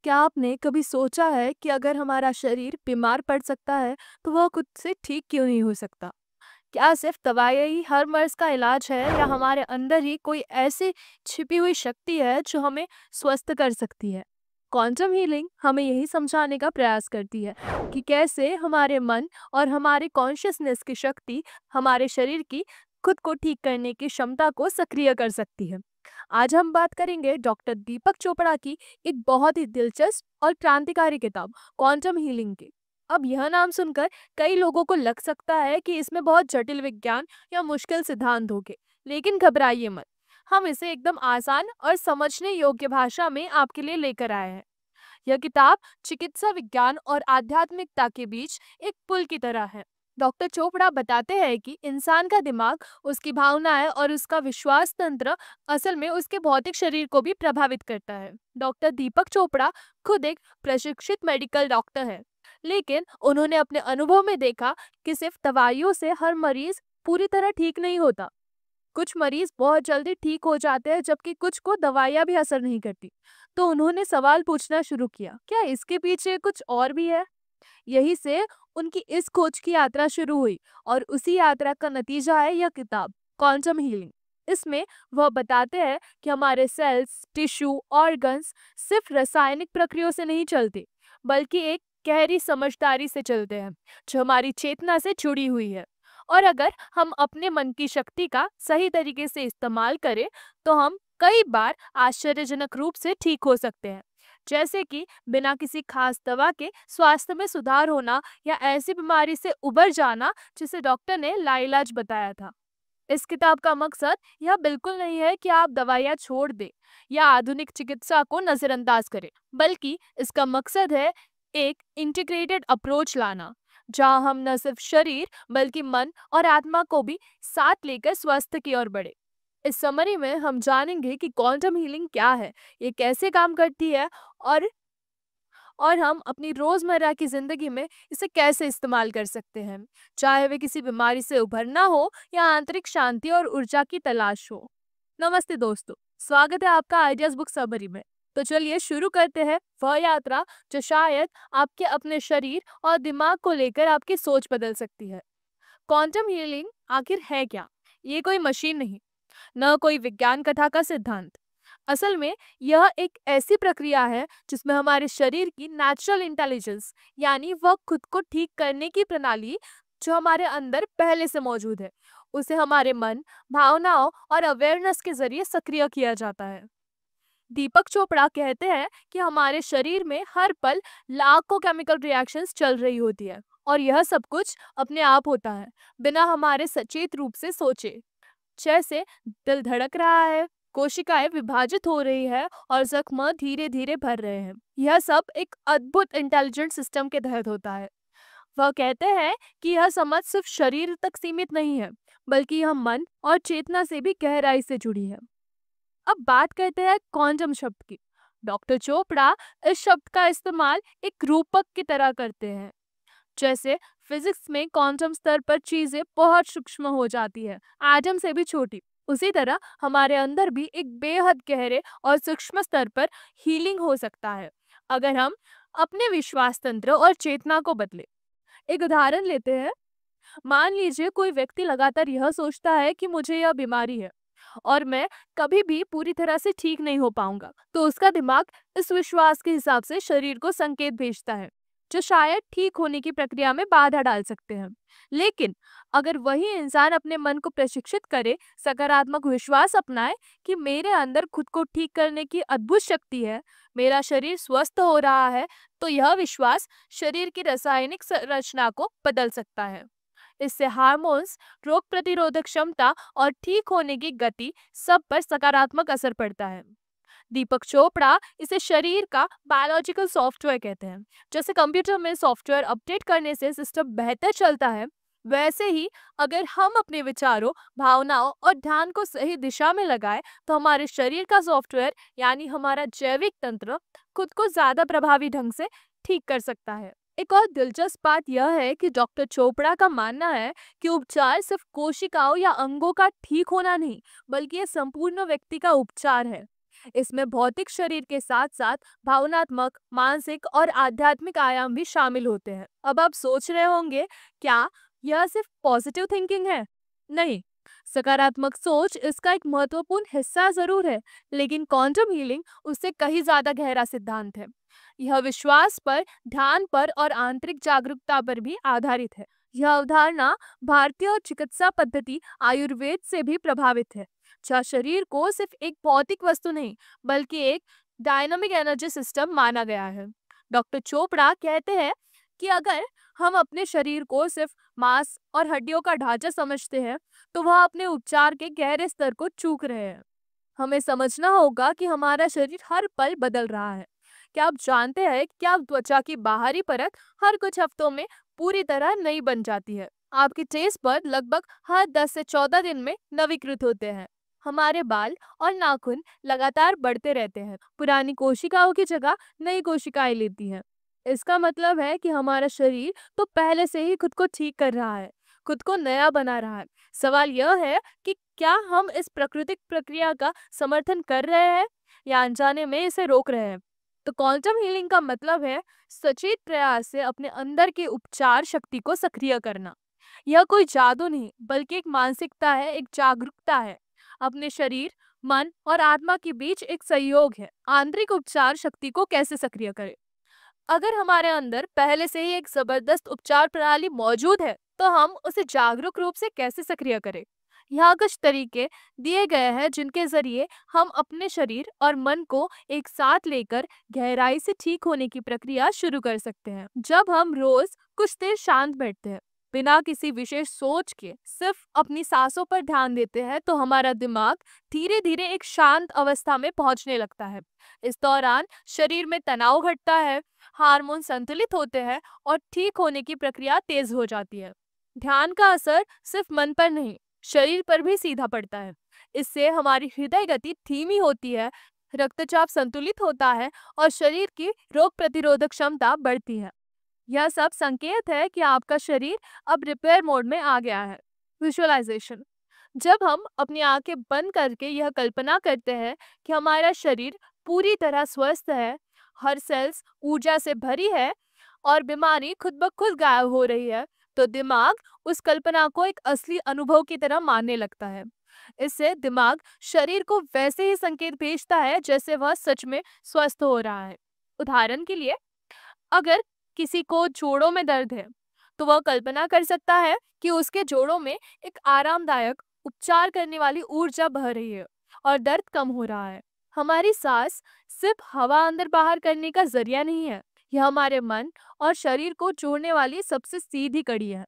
क्या आपने कभी सोचा है कि अगर हमारा शरीर बीमार पड़ सकता है तो वह खुद से ठीक क्यों नहीं हो सकता? क्या सिर्फ दवाइयाँ ही हर मर्ज का इलाज है या हमारे अंदर ही कोई ऐसी छिपी हुई शक्ति है जो हमें स्वस्थ कर सकती है? क्वांटम हीलिंग हमें यही समझाने का प्रयास करती है कि कैसे हमारे मन और हमारे कॉन्शियसनेस की शक्ति हमारे शरीर की खुद को ठीक करने की क्षमता को सक्रिय कर सकती है। आज हम बात करेंगे डॉक्टर दीपक चोपड़ा की एक बहुत ही दिलचस्प और क्रांतिकारी किताब क्वांटम हीलिंग की। अब यह नाम सुनकर कई लोगों को लग सकता है कि इसमें बहुत जटिल विज्ञान या मुश्किल सिद्धांत होंगे, लेकिन घबराइए मत। हम इसे एकदम आसान और समझने योग्य भाषा में आपके लिए लेकर आए हैं। यह किताब चिकित्सा विज्ञान और आध्यात्मिकता के बीच एक पुल की तरह है। डॉक्टर चोपड़ा बताते हैं कि इंसान का दिमाग, उसकी भावनाएं और उसका विश्वास तंत्र असल में उसके भौतिक शरीर को भी प्रभावित करता है। डॉक्टर दीपक चोपड़ा खुद एक प्रशिक्षित मेडिकल डॉक्टर है, लेकिन उन्होंने अपने अनुभव में देखा कि सिर्फ दवाइयों से हर मरीज पूरी तरह ठीक नहीं होता। कुछ मरीज बहुत जल्दी ठीक हो जाते हैं जबकि कुछ को दवाइयाँ भी असर नहीं करती। तो उन्होंने सवाल पूछना शुरू किया, क्या इसके पीछे कुछ और भी है? यही से उनकी इस खोज की यात्रा शुरू हुई और उसी यात्रा का नतीजा है यह किताब क्वांटम हीलिंग। इसमें वह बताते हैं कि हमारे सेल्स, टिश्यू, ऑर्गन्स सिर्फ रासायनिक प्रक्रियाओं से नहीं चलते, बल्कि एक गहरी समझदारी से चलते हैं जो हमारी चेतना से जुड़ी हुई है। और अगर हम अपने मन की शक्ति का सही तरीके से इस्तेमाल करें तो हम कई बार आश्चर्यजनक रूप से ठीक हो सकते हैं, जैसे कि बिना किसी खास दवा के स्वास्थ्य में सुधार होना या ऐसी बीमारी से उबर जाना जिसे डॉक्टर ने लाइलाज बताया था। इस किताब का मकसद यह बिल्कुल नहीं है कि आप दवाइयाँ छोड़ दें या आधुनिक चिकित्सा को नजरअंदाज करें, बल्कि इसका मकसद है एक इंटीग्रेटेड अप्रोच लाना, जहां हम न सिर्फ शरीर बल्कि मन और आत्मा को भी साथ लेकर स्वास्थ्य की ओर बढ़े। इस समरी में हम जानेंगे कि क्वांटम हीलिंग क्या है, ये कैसे काम करती है और हम अपनी रोजमर्रा की जिंदगी में इसे कैसे इस्तेमाल कर सकते हैं, चाहे वे किसी बीमारी से उभरना हो या आंतरिक शांति और ऊर्जा की तलाश हो। नमस्ते दोस्तों, स्वागत है आपका आइडियाज बुक समरी में। तो चलिए शुरू करते हैं वह यात्रा जो शायद आपके अपने शरीर और दिमाग को लेकर आपकी सोच बदल सकती है। क्वांटम हीलिंग आखिर है क्या? ये कोई मशीन नहीं, न कोई विज्ञान कथा का सिद्धांत। असल में यह एक ऐसी प्रक्रिया है जिसमें हमारे शरीर की नेचुरल इंटेलिजेंस, यानी वह खुद को ठीक करने की प्रणाली जो हमारे अंदर पहले से मौजूद है, उसे हमारे मन, भावनाओं और अवेयरनेस के जरिए सक्रिय किया जाता है। दीपक चोपड़ा कहते हैं कि हमारे शरीर में हर पल लाखों केमिकल रिएक्शंस चल रही होती है और यह सब कुछ अपने आप होता है, बिना हमारे सचेत रूप से सोचे। जैसे दिल धड़क रहा है, कोशिकाएं विभाजित हो रही है और जख्म धीरे धीरे भर रहे हैं। यह सब एक अद्भुत इंटेलिजेंट सिस्टम के तहत होता है। वह कहते हैं कि यह समझ सिर्फ शरीर तक सीमित नहीं है, बल्कि यह मन और चेतना से भी गहराई से जुड़ी है। अब बात करते हैं क्वांटम शब्द की। डॉक्टर चोपड़ा इस शब्द का इस्तेमाल एक रूपक की तरह करते हैं। जैसे फिजिक्स में क्वांटम स्तर पर चीजें बहुत सूक्ष्म हो जाती है, एटम से भी छोटी, उसी तरह हमारे अंदर भी एक बेहद गहरे और सूक्ष्म स्तर पर हीलिंग हो सकता है अगर हम अपने विश्वास तंत्र और चेतना को बदले। एक उदाहरण लेते हैं। मान लीजिए कोई व्यक्ति लगातार यह सोचता है कि मुझे यह बीमारी है और मैं कभी भी पूरी तरह से ठीक नहीं हो पाऊंगा, तो उसका दिमाग इस विश्वास के हिसाब से शरीर को संकेत भेजता है जो शायद ठीक होने की प्रक्रिया में बाधा डाल सकते हैं। लेकिन अगर वही इंसान अपने मन को प्रशिक्षित करे, सकारात्मक विश्वास अपनाए कि मेरे अंदर खुद को ठीक करने की अद्भुत शक्ति है, मेरा शरीर स्वस्थ हो रहा है, तो यह विश्वास शरीर की रासायनिक संरचना को बदल सकता है। इससे हार्मोन्स, रोग प्रतिरोधक क्षमता और ठीक होने की गति सब पर सकारात्मक असर पड़ता है। दीपक चोपड़ा इसे शरीर का बायोलॉजिकल सॉफ्टवेयर कहते हैं। जैसे कंप्यूटर में सॉफ्टवेयर अपडेट करने से सिस्टम बेहतर चलता है, वैसे ही अगर हम अपने विचारों, भावनाओं और ध्यान को सही दिशा में लगाएं, तो हमारे शरीर का सॉफ्टवेयर यानी हमारा जैविक तंत्र खुद को ज्यादा प्रभावी ढंग से ठीक कर सकता है। एक और दिलचस्प बात यह है कि डॉक्टर चोपड़ा का मानना है कि उपचार सिर्फ कोशिकाओं या अंगों का ठीक होना नहीं, बल्कि यह संपूर्ण व्यक्ति का उपचार है। इसमें भौतिक शरीर के साथ साथ भावनात्मक, मानसिक और आध्यात्मिक आयाम भी शामिल होते हैं। अब आप सोच रहे होंगे, क्या यह सिर्फ पॉजिटिव थिंकिंग है? नहीं, सकारात्मक सोच इसका एक महत्वपूर्ण हिस्सा जरूर है, लेकिन क्वांटम हीलिंग उससे कहीं ज्यादा गहरा सिद्धांत है। यह विश्वास पर, ध्यान पर और आंतरिक जागरूकता पर भी आधारित है। यह अवधारणा भारतीय और चिकित्सा पद्धति आयुर्वेद से भी प्रभावित है, जहाँ शरीर को सिर्फ एक भौतिक वस्तु नहीं, बल्कि एक डायनामिक एनर्जी सिस्टम माना गया है। डॉक्टर चोपड़ा कहते हैं कि अगर हम अपने शरीर को सिर्फ मांस और हड्डियों का ढांचा समझते हैं, तो वह अपने उपचार के गहरे स्तर को चूक रहे हैं। हमें समझना होगा कि हमारा शरीर हर पल बदल रहा है। क्या आप जानते हैं कि क्या त्वचा की बाहरी परत हर कुछ हफ्तों में पूरी तरह नई बन जाती है? आपके टेस्ट बड लगभग हर 10 से 14 दिन में नवीकृत होते हैं। हमारे बाल और नाखून लगातार बढ़ते रहते हैं, पुरानी कोशिकाओं की जगह नई कोशिकाएं लेती हैं। इसका मतलब है कि हमारा शरीर तो पहले से ही खुद को ठीक कर रहा है, खुद को नया बना रहा है। सवाल यह है कि क्या हम इस प्राकृतिक प्रक्रिया का समर्थन कर रहे हैं या अनजाने में इसे रोक रहे हैं? तो क्वांटम हीलिंग का मतलब है सचेत प्रयास से अपने अंदर की उपचार शक्ति को सक्रिय करना। यह कोई जादू नहीं, बल्कि एक मानसिकता है, एक जागरूकता है। अपने शरीर, मन और आत्मा के बीच एक सहयोग है। आंतरिक उपचार शक्ति को कैसे सक्रिय करें? अगर हमारे अंदर पहले से ही एक जबरदस्त उपचार प्रणाली मौजूद है, तो हम उसे जागरूक रूप से कैसे सक्रिय करें? यहाँ कुछ तरीके दिए गए हैं जिनके जरिए हम अपने शरीर और मन को एक साथ लेकर गहराई से ठीक होने की प्रक्रिया शुरू कर सकते हैं। जब हम रोज कुछ देर शांत बैठते हैं, बिना किसी विशेष सोच के सिर्फ अपनी सांसों पर ध्यान देते हैं, तो हमारा दिमाग धीरे धीरे एक शांत अवस्था में पहुंचने लगता है। इस दौरान शरीर में तनाव घटता है, हार्मोन संतुलित होते हैं और ठीक होने की प्रक्रिया तेज हो जाती है। ध्यान का असर सिर्फ मन पर नहीं, शरीर पर भी सीधा पड़ता है। इससे हमारी हृदय गति धीमी होती है, रक्तचाप संतुलित होता है और शरीर की रोग प्रतिरोधक क्षमता बढ़ती है। यह सब संकेत है कि आपका शरीर अब रिपेयर मोड में आ गया है। विजुअलाइजेशन। जब हम अपनी आंखें बंद करके यह कल्पना करते हैं कि हमारा शरीर पूरी तरह स्वस्थ है, हर सेल्स ऊर्जा से भरी है और बीमारी खुद ब खुद गायब हो रही है, तो दिमाग उस कल्पना को एक असली अनुभव की तरह मानने लगता है। इससे दिमाग शरीर को वैसे ही संकेत भेजता है जैसे वह सच में स्वस्थ हो रहा है। उदाहरण के लिए, अगर किसी को जोड़ों में दर्द है, तो वह कल्पना कर सकता है कि उसके जोड़ों में एक आरामदायक, उपचार करने वाली ऊर्जा बह रही है और दर्द कम हो रहा है। हमारी सांस सिर्फ हवा अंदर बाहर करने का जरिया नहीं है, यह हमारे मन और शरीर को जोड़ने वाली सबसे सीधी कड़ी है।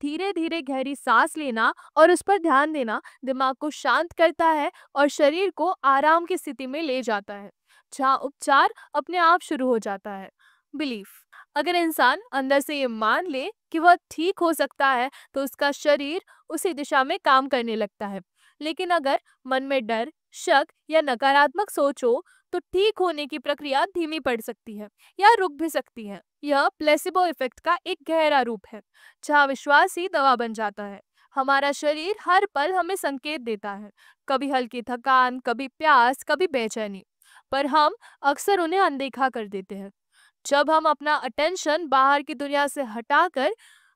धीरे धीरे गहरी सांस लेना और उस पर ध्यान देना दिमाग को शांत करता है और शरीर को आराम की स्थिति में ले जाता है, जहाँ उपचार अपने आप शुरू हो जाता है। बिलीफ। अगर इंसान अंदर से ये मान ले कि वह ठीक हो सकता है, तो उसका शरीर उसी दिशा में काम करने लगता है। लेकिन अगर मन में डर, शक या नकारात्मक सोच हो, तो ठीक होने की प्रक्रिया धीमी पड़ सकती है या रुक भी सकती है। यह प्लेसिबो इफेक्ट का एक गहरा रूप है, जहाँ विश्वास ही दवा बन जाता है। हमारा शरीर हर पल हमें संकेत देता है, कभी हल्की थकान, कभी प्यास, कभी बेचैनी, पर हम अक्सर उन्हें अनदेखा कर देते हैं। जब हम अपना अटेंशन बाहर की दुनिया से हटाकर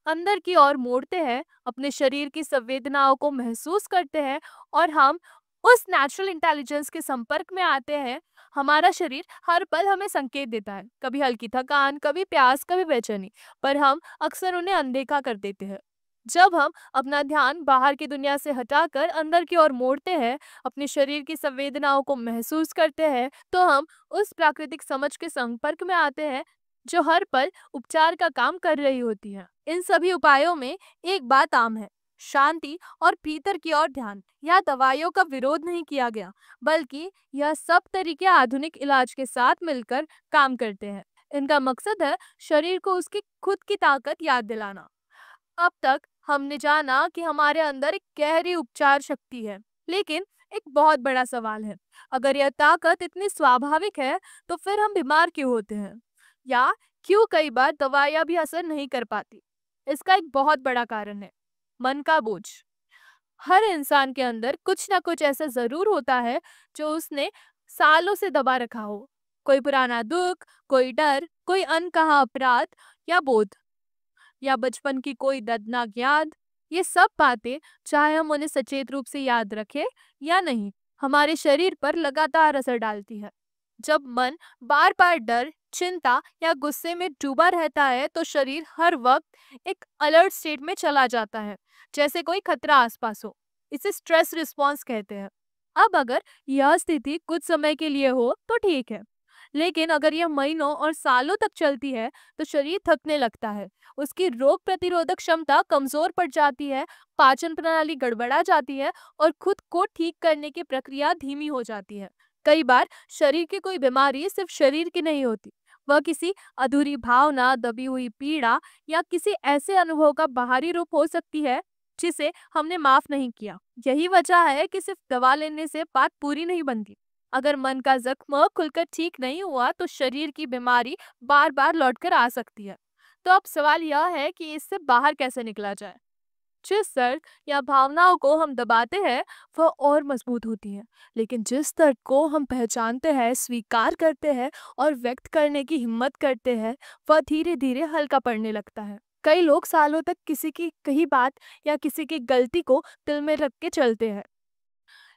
अंदर की ओर मोड़ते हैं, अपने शरीर की संवेदनाओं को महसूस करते हैं और हम उस नेचुरल इंटेलिजेंस के संपर्क में आते हैं, हमारा शरीर हर पल हमें संकेत देता है, कभी हल्की थकान, कभी प्यास, कभी बेचैनी, पर हम अक्सर उन्हें अनदेखा कर देते हैं। जब हम अपना ध्यान बाहर की दुनिया से हटाकर अंदर की ओर मोड़ते हैं, अपने शरीर की संवेदनाओं को महसूस करते हैं, तो हम उस प्राकृतिक समझ के संपर्क में आते हैं जो हर पल उपचार का काम कर रही होती है। इन सभी उपायों में एक बात आम है, शांति और भीतर की ओर ध्यान। यहाँ दवाइयों का विरोध नहीं किया गया, बल्कि यह सब तरीके आधुनिक इलाज के साथ मिलकर काम करते हैं। इनका मकसद है शरीर को उसकी खुद की ताकत याद दिलाना। अब तक हमने जाना कि हमारे अंदर एक गहरी उपचार शक्ति है, लेकिन एक बहुत बड़ा सवाल है, अगर यह ताकत इतनी स्वाभाविक है, तो फिर हम बीमार क्यों होते हैं? या क्यों कई बार दवाइयां भी असर नहीं कर पाती? इसका एक बहुत बड़ा कारण है मन का बोझ। हर इंसान के अंदर कुछ ना कुछ ऐसा जरूर होता है जो उसने सालों से दबा रखा हो। कोई पुराना दुख, कोई डर, कोई अनकहा अपराध या बोध, या बचपन की कोई दर्दनाक याद। ये सब बातें, चाहे हम उन्हें सचेत रूप से याद रखें या नहीं, हमारे शरीर पर लगातार असर डालती है। जब मन बार बार डर, चिंता या गुस्से में डूबा रहता है तो शरीर हर वक्त एक अलर्ट स्टेट में चला जाता है, जैसे कोई खतरा आसपास हो। इसे स्ट्रेस रिस्पॉन्स कहते हैं। अब अगर यह स्थिति कुछ समय के लिए हो तो ठीक है, लेकिन अगर यह महीनों और सालों तक चलती है तो शरीर थकने लगता है, उसकी रोग प्रतिरोधक क्षमता कमजोर पड़ जाती है, पाचन प्रणाली गड़बड़ा जाती है और खुद को ठीक करने की प्रक्रिया धीमी हो जाती है। कई बार शरीर की कोई बीमारी सिर्फ शरीर की नहीं होती, वह किसी अधूरी भावना, दबी हुई पीड़ा या किसी ऐसे अनुभव का बाहरी रूप हो सकती है जिसे हमने माफ नहीं किया। यही वजह है कि सिर्फ दवा लेने से बात पूरी नहीं बनती। अगर मन का जख्म खुलकर ठीक नहीं हुआ तो शरीर की बीमारी बार बार लौटकर आ सकती है। तो अब सवाल यह है कि इससे बाहर कैसे निकला जाए। जिस दर्द या भावनाओं को हम दबाते हैं वह और मजबूत होती है, लेकिन जिस दर्द को हम पहचानते हैं, स्वीकार करते हैं और व्यक्त करने की हिम्मत करते हैं, वह धीरे धीरे हल्का पड़ने लगता है। कई लोग सालों तक किसी की कही बात या किसी की गलती को दिल में रख के चलते हैं,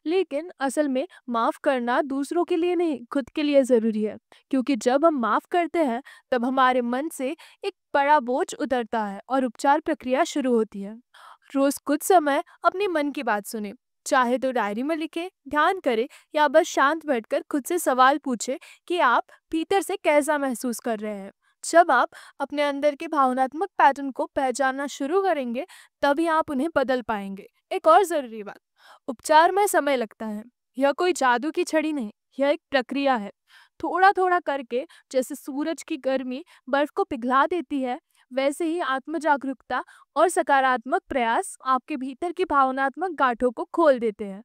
लेकिन असल में माफ करना दूसरों के लिए नहीं, खुद के लिए जरूरी है। क्योंकि जब हम माफ करते हैं तब हमारे मन से एक बड़ा बोझ उतरता है और उपचार प्रक्रिया शुरू होती है। रोज कुछ समय अपने मन की बात सुने, चाहे तो डायरी में लिखे, ध्यान करे या बस शांत बैठकर खुद से सवाल पूछे कि आप भीतर से कैसा महसूस कर रहे हैं। जब आप अपने अंदर के भावनात्मक पैटर्न को पहचानना शुरू करेंगे तभी आप उन्हें बदल पाएंगे। एक और जरूरी बात, उपचार में समय लगता है। यह कोई जादू की छड़ी नहीं, यह एक प्रक्रिया है। थोड़ा थोड़ा करके, जैसे सूरज की गर्मी बर्फ को पिघला देती है, वैसे ही आत्म जागरूकता और सकारात्मक प्रयास आपके भीतर की भावनात्मक गांठों को खोल देते हैं।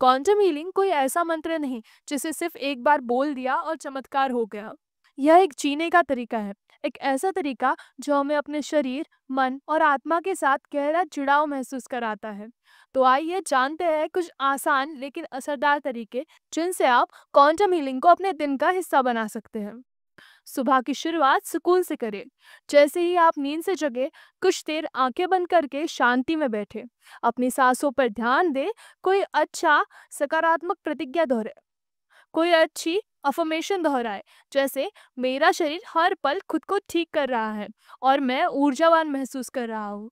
क्वांटम हीलिंग कोई ऐसा मंत्र नहीं जिसे सिर्फ एक बार बोल दिया और चमत्कार हो गया। यह एक जीने का तरीका है, एक ऐसा तरीका जो हमें अपने शरीर, मन और आत्मा के साथ गहरा जुड़ाव महसूस कराता है। तो आइए जानते हैं कुछ आसान लेकिन असरदार तरीके जिनसे आप क्वांटम हीलिंग को अपने दिन का हिस्सा बना सकते हैं। सुबह की शुरुआत सुकून से करें। जैसे ही आप नींद से जगे, कुछ देर आंखें बंद करके शांति में बैठे, अपनी सांसों पर ध्यान दें। कोई अच्छा सकारात्मक प्रतिज्ञा दोहराए, कोई अच्छी अफर्मेशन दोहराए, जैसे मेरा शरीर हर पल खुद को ठीक कर रहा है और मैं ऊर्जावान महसूस कर रहा हूँ।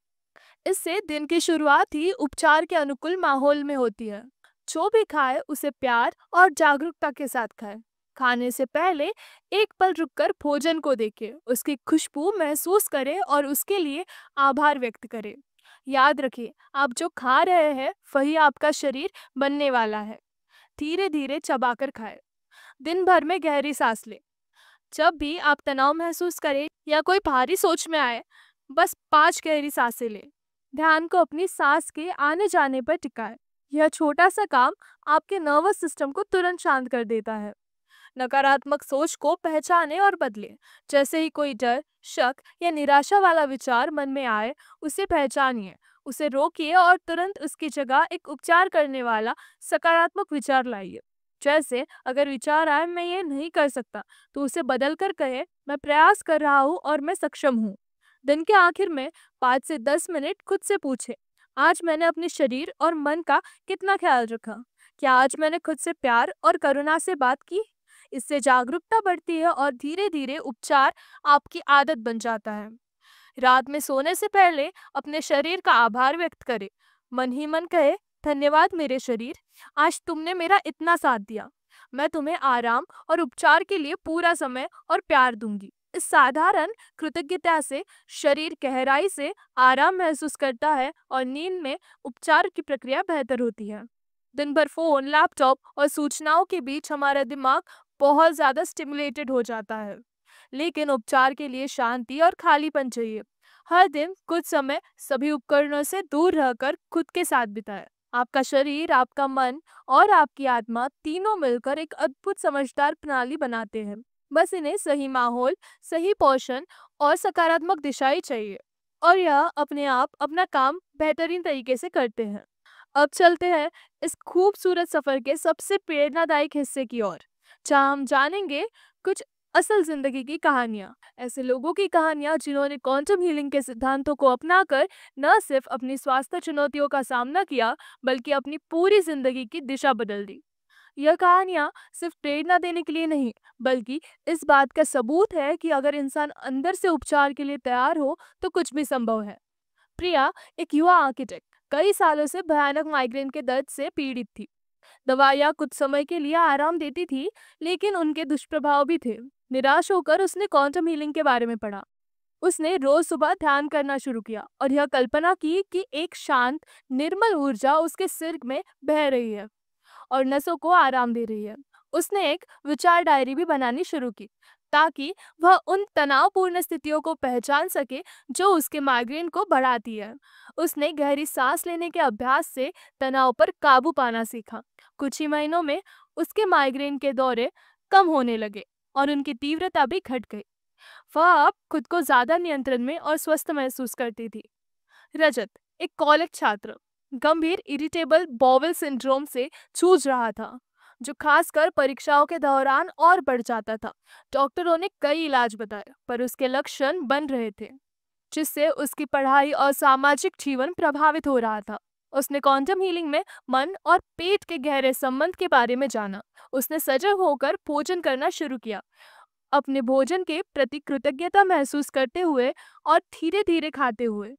इससे दिन की शुरुआत ही उपचार के अनुकूल माहौल में होती है। जो भी खाए उसे प्यार और जागरूकता के साथ खाए। खाने से पहले एक पल रुककर भोजन को देखें, उसकी खुशबू महसूस करें और उसके लिए आभार व्यक्त करें। याद रखिए, आप जो खा रहे हैं वही आपका शरीर बनने वाला है। धीरे धीरे चबाकर खाएं। दिन भर में गहरी सांस लें। जब भी आप तनाव महसूस करें या कोई भारी सोच में आए, बस 5 गहरी सांसें लें। ध्यान को अपनी सांस के आने जाने पर टिकाएं। यह छोटा सा काम आपके नर्वस सिस्टम को तुरंत शांत कर देता है। नकारात्मक सोच को पहचानें और बदलें। जैसे ही कोई डर, शक या निराशा वाला विचार मन में आए, उसे पहचानिए, उसे रोकिए और तुरंत उसकी जगह एक उपचार करने वाला सकारात्मक विचार लाइए। जैसे अगर विचार आए मैं ये नहीं कर सकता, तो उसे बदल कर कहे मैं प्रयास कर रहा हूँ और मैं सक्षम हूँ। दिन के आखिर में 5 से 10 मिनट खुद से पूछे, आज मैंने अपने शरीर और मन का कितना ख्याल रखा? क्या आज मैंने खुद से प्यार और करुणा से बात की? इससे जागरूकता बढ़ती है और धीरे धीरे उपचार आपकी आदत बन जाता है। रात में सोने से पहले अपने शरीर का आभार व्यक्त करें। मन ही मन कहे, धन्यवाद मेरे शरीर, आज तुमने मेरा इतना साथ दिया। मैं तुम्हें आराम और उपचार के लिए पूरा समय और प्यार दूंगी। इस साधारण कृतज्ञता से शरीर गहराई से आराम महसूस करता है और नींद में उपचार की प्रक्रिया बेहतर होती है। दिन भर फोन, लैपटॉप और सूचनाओं के बीच हमारा दिमाग बहुत ज्यादा स्टिमुलेटेड हो जाता है, लेकिन उपचार के लिए शांति और खालीपन चाहिए। हर दिन कुछ समय सभी उपकरणों से दूर रहकर खुद के साथ बिताएं। आपका शरीर, आपका मन और आपकी आत्मा तीनों मिलकर एक अद्भुत समझदार प्रणाली बनाते हैं। बस इन्हें सही माहौल, सही पोषण और सकारात्मक दिशा ही चाहिए, और यह अपने आप अपना काम बेहतरीन तरीके से करते हैं। अब चलते हैं इस खूबसूरत सफर के सबसे प्रेरणादायक हिस्से की ओर, जहाँ हम जानेंगे कुछ असल जिंदगी की कहानियाँ, ऐसे लोगों की कहानियाँ जिन्होंने क्वांटम हीलिंग के सिद्धांतों को अपनाकर न सिर्फ अपनी स्वास्थ्य चुनौतियों का सामना किया, बल्कि अपनी पूरी जिंदगी की दिशा बदल दी। यह कहानियाँ सिर्फ प्रेरणा देने के लिए नहीं, बल्कि इस बात का सबूत है कि अगर इंसान अंदर से उपचार के लिए तैयार हो, तो कुछ भी संभव है। प्रिया एक युवा आर्किटेक्ट कई सालों से भयानक माइग्रेन के दर्द से पीड़ित थी। दवाइयाँ कुछ समय के लिए आराम देती थी, लेकिन उनके दुष्प्रभाव भी थे। निराश होकर उसने क्वांटम हीलिंग के बारे में पढ़ा। उसने रोज सुबह ध्यान करना शुरू किया और यह कल्पना की कि एक शांत, निर्मल ऊर्जा उसके सिर में बह रही है और नसों को आराम दे रही है। उसने एक विचार डायरी भी बनानी शुरू की, ताकि वह उन तनावपूर्ण स्थितियों को पहचान सके जो उसके माइग्रेन को बढ़ाती है। उसने गहरी सांस लेने के अभ्यास से तनाव पर काबू पाना सीखा। कुछ ही महीनों में उसके माइग्रेन के दौरे कम होने लगे और उनकी तीव्रता भी घट गई। वह अब खुद को ज्यादा नियंत्रण में और स्वस्थ महसूस करती थी। रजत एक कॉलेज छात्र गंभीर इरिटेबल बॉवल सिंड्रोम से जूझ रहा था, जो खासकर परीक्षाओं के दौरान और बढ़ जाता था। डॉक्टरों ने कई इलाज बताए, पर उसके लक्षण बन रहे थे, जिससे उसकी पढ़ाई और सामाजिक जीवन प्रभावित हो रहा था। उसने क्वांटम हीलिंग में मन और पेट के गहरे संबंध के बारे में जाना। उसने सजग होकर भोजन करना शुरू किया, अपने भोजन के प्रति कृतज्ञता महसूस करते हुए और धीरे धीरे खाते हुए।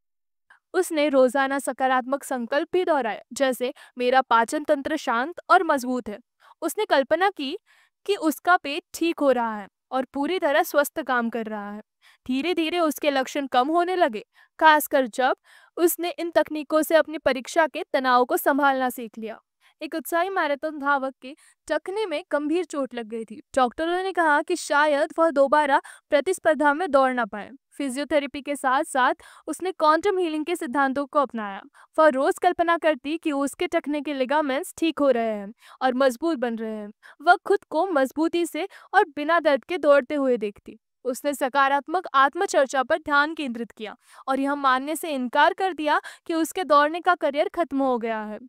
उसने रोजाना सकारात्मक संकल्प भी दोहराए, जैसे मेरा पाचन तंत्र शांत और मजबूत है। उसने कल्पना की कि उसका पेट ठीक हो रहा है और पूरी तरह स्वस्थ काम कर रहा है। धीरे धीरे उसके लक्षण कम होने लगे, खासकर जब उसने इन तकनीकों से अपनी परीक्षा के तनाव को संभालना सीख लिया। एक उत्साही मैराथन धावक के टखने में गंभीर चोट लग गई थी। डॉक्टरों ने कहा कि शायद वह दोबारा प्रतिस्पर्धा में दौड़ ना पाए। फिजियोथेरेपी के साथ साथ उसने क्वांटम हीलिंग के सिद्धांतों को अपनाया। वह रोज कल्पना करती कि उसके टखने के लिगामेंट्स ठीक हो रहे हैं और मजबूत बन रहे हैं। वह खुद को मजबूती से और बिना दर्द के दौड़ते हुए देखती। उसने सकारात्मक आत्मचर्चा पर ध्यान केंद्रित किया और यह मानने से इनकार कर दिया कि उसके दौड़ने का करियर खत्म हो गया है।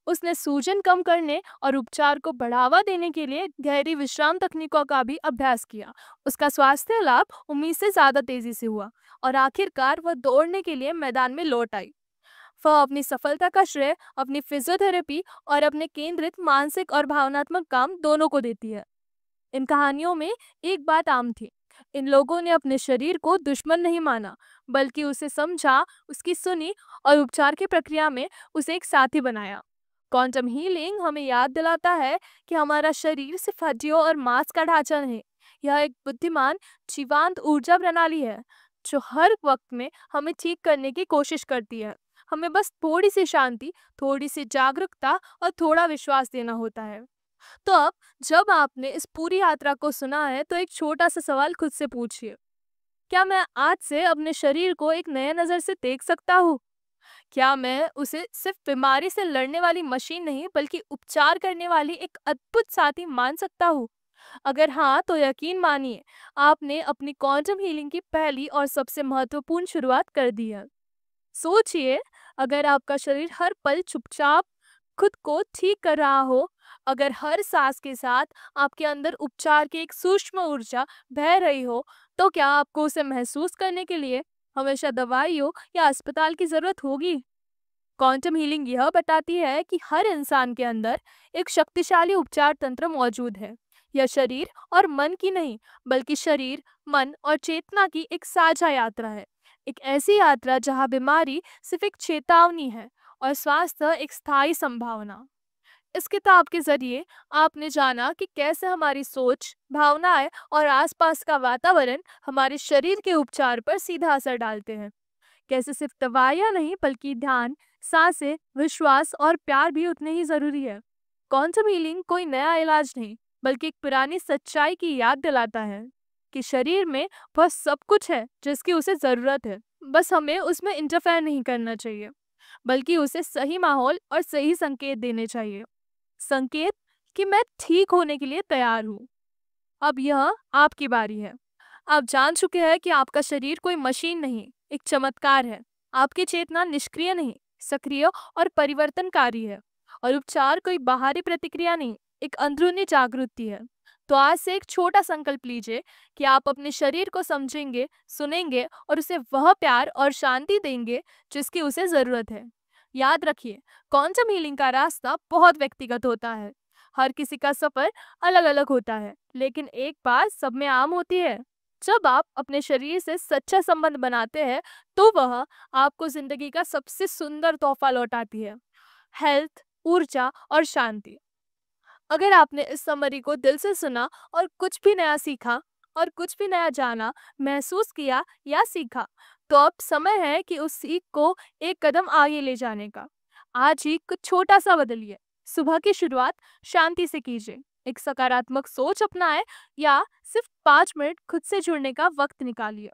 उसने सूजन कम करने और उपचार को बढ़ावा देने के लिए गहरी विश्राम तकनीकों का भी अभ्यास किया। उसका स्वास्थ्य लाभ उम्मीद से ज्यादा तेजी से हुआ और आखिरकार वह दौड़ने के लिए मैदान में लौट आई। वह अपनी सफलता का श्रेय अपनी फिजियोथेरेपी और अपने केंद्रित मानसिक और भावनात्मक काम दोनों को देती है। इन कहानियों में एक बात आम थी। इन लोगों ने अपने शरीर को दुश्मन नहीं माना, बल्कि उसे समझा, उसकी सुनी और उपचार की प्रक्रिया में उसे एक साथी बनाया। क्वांटम हीलिंग हमें याद दिलाता है कि हमारा शरीर सिर्फ हड्डियों और मांस का ढांचा नहीं, यह एक बुद्धिमान, जीवंत ऊर्जा प्रणाली है जो हर वक्त में हमें ठीक करने की कोशिश करती है। हमें बस थोड़ी सी शांति, थोड़ी सी जागरूकता और थोड़ा विश्वास देना होता है। तो अब जब आपने इस पूरी यात्रा को सुना है, तो एक छोटा सा सवाल खुद से पूछिए, क्या मैं आज से अपने शरीर को एक नए नजर से देख सकता हूँ? क्या मैं उसे सिर्फ बीमारी से लड़ने वाली मशीन नहीं, बल्कि उपचार करने वाली एक अद्भुत साथी मान सकता हूँ? अगर हाँ, तो यकीन मानिए, आपने अपनी क्वांटम हीलिंग की पहली और सबसे महत्वपूर्ण शुरुआत कर दी है। सोचिए, अगर आपका शरीर हर पल चुपचाप खुद को ठीक कर रहा हो, अगर हर सांस के साथ आपके अंदर उपचार की एक सूक्ष्म ऊर्जा बह रही हो, तो क्या आपको उसे महसूस करने के लिए हमेशा दवाइयों या अस्पताल की जरूरत होगी? क्वांटम हीलिंग यह बताती है कि हर इंसान के अंदर एक शक्तिशाली उपचार तंत्र मौजूद है। यह शरीर और मन की नहीं, बल्कि शरीर, मन और चेतना की एक साझा यात्रा है। एक ऐसी यात्रा जहां बीमारी सिर्फ एक चेतावनी है और स्वास्थ्य एक स्थायी संभावना। इस किताब के जरिए आपने जाना कि कैसे हमारी सोच, भावनाएं और आसपास का वातावरण हमारे शरीर के उपचार पर सीधा असर डालते हैं। कैसे सिर्फ दवाइयाँ नहीं, बल्कि ध्यान, सांसें, विश्वास और प्यार भी उतने ही जरूरी है। क्वांटम हीलिंग कोई नया इलाज नहीं, बल्कि एक पुरानी सच्चाई की याद दिलाता है कि शरीर में वह सब कुछ है जिसकी उसे जरूरत है। बस हमें उसमें इंटरफेयर नहीं करना चाहिए, बल्कि उसे सही माहौल और सही संकेत देने चाहिए। संकेत कि मैं ठीक होने के लिए तैयार हूँ। अब यह आपकी बारी है। आप जान चुके हैं कि आपका शरीर कोई मशीन नहीं, एक चमत्कार है। आपकी चेतना निष्क्रिय नहीं, सक्रिय और परिवर्तनकारी है। और उपचार कोई बाहरी प्रतिक्रिया नहीं, एक अंदरूनी जागृति है। तो आज से एक छोटा संकल्प लीजिए कि आप अपने शरीर को समझेंगे, सुनेंगे और उसे वह प्यार और शांति देंगे जिसकी उसे ज़रूरत है। याद रखिए, क्वांटम हीलिंग का रास्ता बहुत व्यक्तिगत होता है। हर किसी का सफ़र अलग-अलग होता है, लेकिन एक बात सब में आम होती है। जब आप अपने शरीर से सच्चा संबंध बनाते हैं, तो वह आपको ज़िंदगी का सबसे सुंदर तोहफ़ा लौटाती है। हेल्थ, ऊर्जा और शांति। अगर आपने इस समरी को दिल से सुना और कुछ भी नया सीखा और कुछ भी नया जाना, महसूस किया या सीखा, तो अब समय है कि उस सीख को एक कदम आगे ले जाने का। आज ही कुछ छोटा सा बदलिए। सुबह की शुरुआत शांति से कीजिए, एक सकारात्मक सोच अपनाएं या सिर्फ 5 मिनट खुद से जुड़ने का वक्त निकालिए।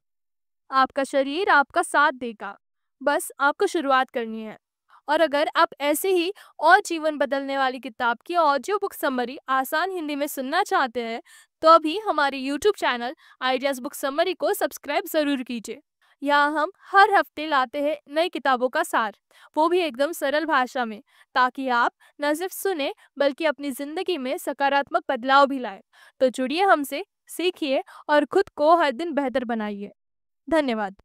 आपका शरीर आपका साथ देगा, बस आपको शुरुआत करनी है। और अगर आप ऐसे ही और जीवन बदलने वाली किताब की ऑडियो बुक समरी आसान हिंदी में सुनना चाहते हैं, तो अभी हमारे YouTube channel ideas book summary को सब्सक्राइब ज़रूर कीजिए। यहाँ हम हर हफ्ते लाते हैं नई किताबों का सार, वो भी एकदम सरल भाषा में, ताकि आप न सिर्फ सुने बल्कि अपनी ज़िंदगी में सकारात्मक बदलाव भी लाए। तो जुड़िए हमसे, सीखिए और खुद को हर दिन बेहतर बनाइए। धन्यवाद।